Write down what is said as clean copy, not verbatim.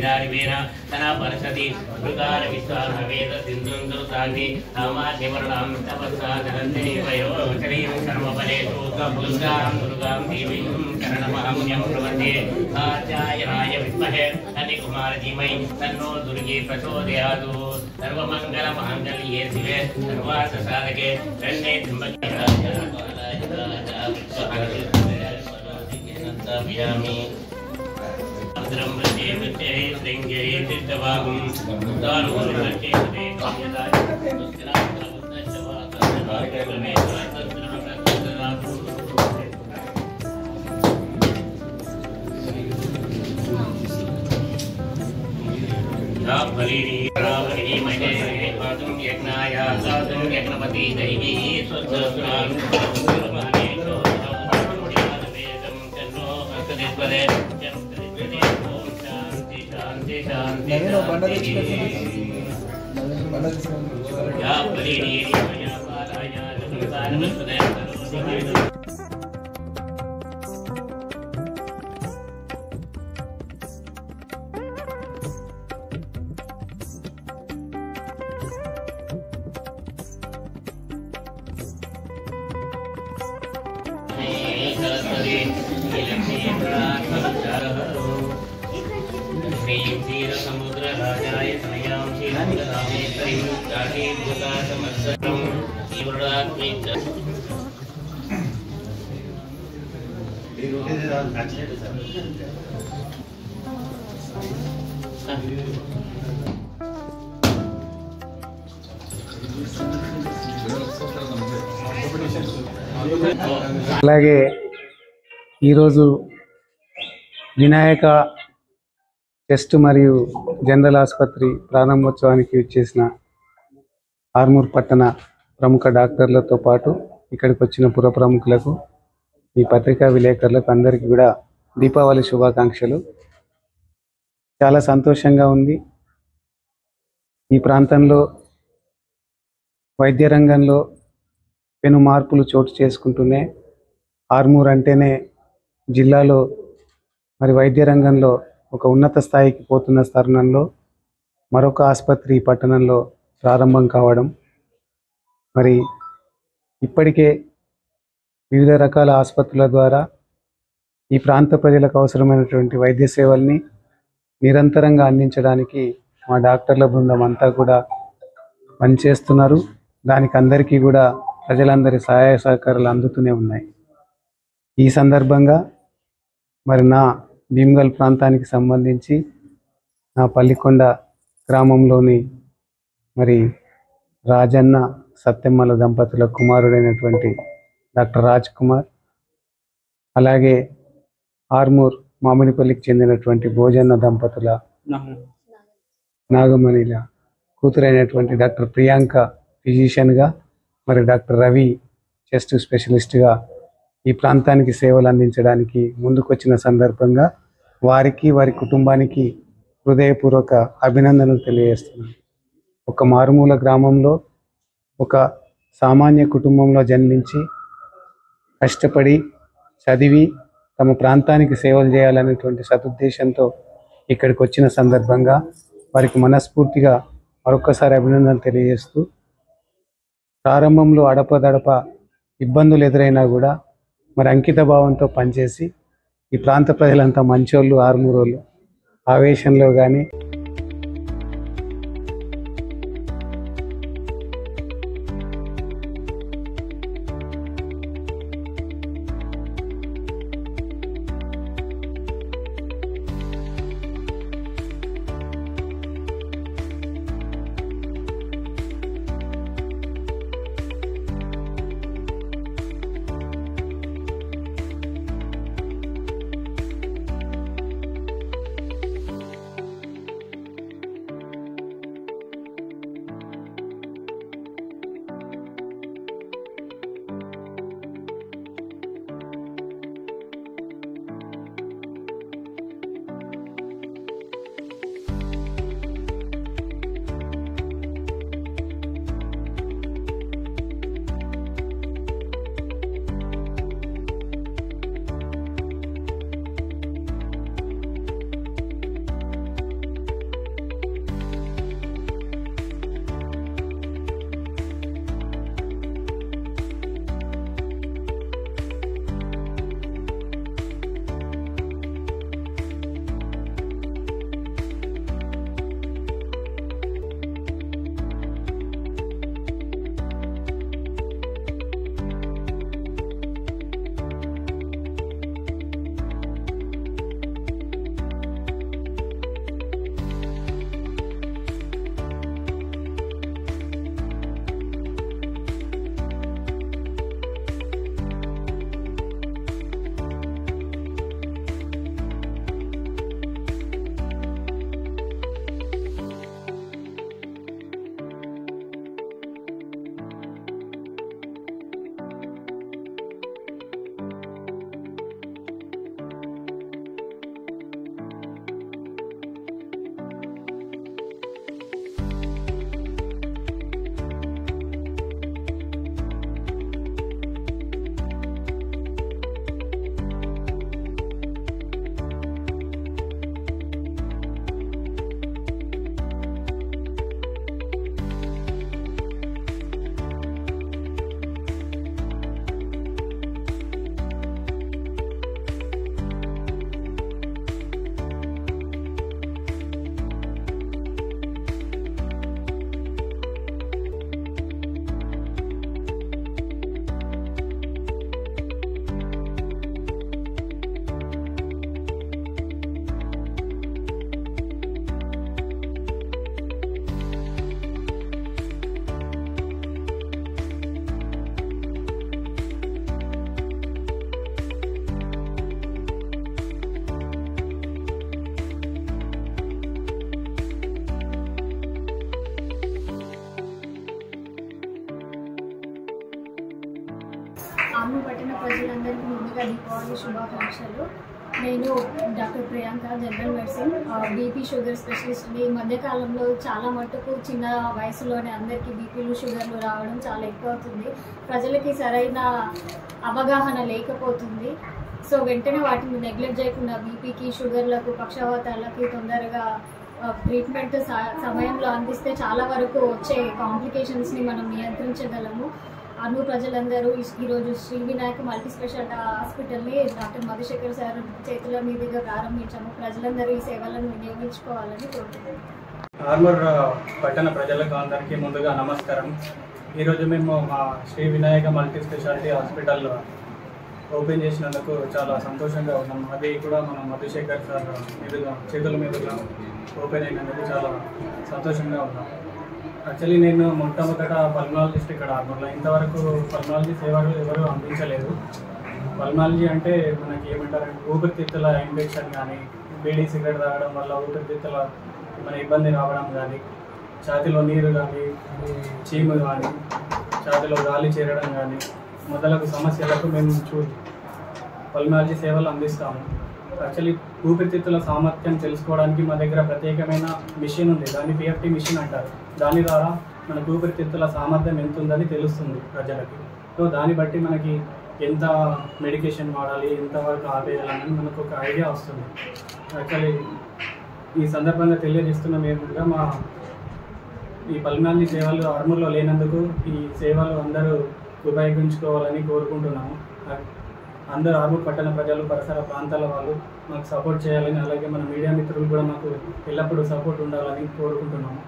विदारिवेन तना परसति मृगार विश्वान वेद सिन्धुन्दुतानि नामादिवर्णां तपस्सा धनन्ते वयो शरीरं सर्वफलेषु दुर्गां दुर्गां देवीं शरणमहं प्रपद्ये कात्यायनाय विद्महे कन्याकुमारी धीमहि तन्नो दुर्गे प्रचोदयात् सर्वमङ्गलमाङ्गल्ये शिवे सर्वार्थसाधके शरण्ये त्र्यम्बके गौरी भद्रं वृत्ते वृत्ते श्रृङ्गे तीर्थवागुं दारुणवृत्ते वृत्ते काम्यदाय रावणी महे पादुं यज्ञाय साधुं यज्ञपति दैवी स्वस्त्रं समुद्र राजाय तनयां श्रीरामेश्वरीं काशीभूतासमस्तकं जीवरात्मे అలాగే ఈరోజు వినాయక చెస్ట్ మరియు జనరల్ ఆసుపత్రి ప్రారంభోత్సవానికి వచ్చేసిన ఆర్మూర్ పట్టణ ప్రముఖ డాక్టర్లతో పాటు ఇక్కడికి వచ్చిన పుర ప్రముఖులకు ఈ పత్రికా విలేకరులకు అందరికీ కూడా దీపావళి శుభాకాంక్షలు. చాలా సంతోషంగా ఉంది. ఈ ప్రాంతంలో వైద్య రంగంలో పెను మార్పులు చోటు చేసుకుంటూనే ఆర్మూర్ అంటేనే జిల్లాలో మరి వైద్య రంగంలో ఒక ఉన్నత స్థాయికి పోతున్న తరుణంలో మరొక ఆసుపత్రి పట్టణంలో ప్రారంభం కావడం, మరి ఇప్పటికే వివిధ రకాల ఆసుపత్రుల ద్వారా ఈ ప్రాంత ప్రజలకు అవసరమైనటువంటి వైద్య సేవల్ని నిరంతరంగా అందించడానికి మా డాక్టర్ల బృందం అంతా కూడా పనిచేస్తున్నారు. దానికి అందరికీ కూడా ప్రజలందరి సహాయ సహకారాలు అందుతూనే ఉన్నాయి. ఈ సందర్భంగా మరి నా భీమ్గల్ ప్రాంతానికి సంబంధించి నా పల్లికొండ గ్రామంలోని మరి రాజన్న సత్యమ్మల దంపతుల కుమారుడైనటువంటి డాక్టర్ రాజ్ కుమార్, అలాగే ఆర్మూర్ మామిడిపల్లికి చెందినటువంటి భోజన్న దంపతుల నాగమణిల కూతురైనటువంటి డాక్టర్ ప్రియాంక ఫిజిషియన్గా, మరి డాక్టర్ రవి చెస్ట్ స్పెషలిస్ట్గా ఈ ప్రాంతానికి సేవలు అందించడానికి ముందుకొచ్చిన సందర్భంగా వారికి వారి కుటుంబానికి హృదయపూర్వక అభినందనలు తెలియజేస్తున్నాను. ఒక మారుమూల గ్రామంలో ఒక సామాన్య కుటుంబంలో జన్మించి కష్టపడి చదివి తమ ప్రాంతానికి సేవలు చేయాలనేటువంటి సదుద్దేశంతో ఇక్కడికి వచ్చిన సందర్భంగా వారికి మనస్ఫూర్తిగా మరొకసారి అభినందనలు తెలియజేస్తూ, ప్రారంభంలో అడపదడప ఇబ్బందులు ఎదురైనా కూడా మరి అంకిత భావంతో పనిచేసి ఈ ప్రాంత ప్రజలంతా మంచోళ్ళు, ఆర్మూరోళ్ళు ఆవేశంలో కానీ సంక్రాంతి శుభాకాంక్షలు. నేను doctor Priyanka, general medicine, BP sugar స్పెషలిస్ట్ని. ఈ మధ్యకాలంలో చాలా మట్టుకు చిన్న వయసులోనే అందరికీ బీపీలు షుగర్లు రావడం చాలా ఎక్కువ అవుతుంది. ప్రజలకి సరైన అవగాహన లేకపోతుంది. సో వెంటనే వాటిని నెగ్లెక్ట్ చేయకుండా బీపీకి, షుగర్లకు, పక్షవాతాలకి తొందరగా ట్రీట్మెంట్ సమయంలో అందిస్తే చాలా వరకు వచ్చే కాంప్లికేషన్స్ని మనం నియంత్రించగలము. అను ప్రజలందరూ ఈరోజు శ్రీ వినాయక మల్టీ స్పెషాలిటీ హాస్పిటల్ని డాక్టర్ మధుశేఖర్ సార్ చేతుల మీదుగా ప్రారంభించాము. ప్రజలందరూ ఈ సేవలను వినియోగించుకోవాలని కోరుతున్నాను. ఆర్మూర్ పట్టణ ప్రజలకు అందరికీ ముందుగా నమస్కారం. ఈరోజు మేము మా Sri Vinayaka multi specialty hospital open చేసినందుకు చాలా సంతోషంగా ఉన్నాం. అది కూడా మన మధుశేఖర్ సార్ మీదుగా చేతుల మీదుగా ఓపెన్ అయినందుకు చాలా సంతోషంగా ఉన్నాం. యాక్చువల్లీ నేను మొట్టమొదట పల్మనాలజిస్ట్ ఇక్కడ ఆర్మూర్లో. ఇంతవరకు పల్మనాలజీ సేవలు ఎవరు అందించలేదు. పల్మనాలజీ అంటే మనకి ఏమంటారంటే ఊపిరితిత్తుల ఇన్ఫెక్షన్ కానీ, బీడీ సిగరెట్ తాగడం వల్ల ఊపిరితిత్తుల మన ఇబ్బంది రావడం కానీ, ఛాతీలో నీరు కానీ, చీము కానీ, ఛాతీలో గాలి చేరడం కానీ మొదలగు సమస్యలకు మేము పల్మనాలజీ సేవలు అందిస్తాము. యాక్చువల్లీ ఊపిరితిత్తుల సామర్థ్యం తెలుసుకోవడానికి మా దగ్గర ప్రత్యేకమైన మిషన్ ఉంది. దాన్ని పిఎఫ్టీ మిషన్ అంటారు. దాని ద్వారా మనకు ఊపిరితిత్తుల సామర్థ్యం ఎంత ఉందని తెలుస్తుంది ప్రజలకి. సో దాన్ని బట్టి మనకి ఎంత మెడికేషన్ వాడాలి, ఎంతవరకు ఆపేయాలని మనకు ఒక ఐడియా వస్తుంది. యాక్చువల్లీ ఈ సందర్భంగా తెలియజేస్తున్నాం ఏమిటంటే మా ఈ పల్మనాలజీ సేవలు ఆర్మూర్లో లేనందుకు ఈ సేవలు అందరూ ఉపయోగించుకోవాలని కోరుకుంటున్నాము. అందరూ ఆర్మూర్ పట్టణ ప్రజలు, పరిసర ప్రాంతాల వాళ్ళు మాకు సపోర్ట్ చేయాలని, అలాగే మన మీడియా మిత్రులు కూడా మాకు ఎల్లప్పుడూ సపోర్ట్ ఉండాలని కోరుకుంటున్నాము.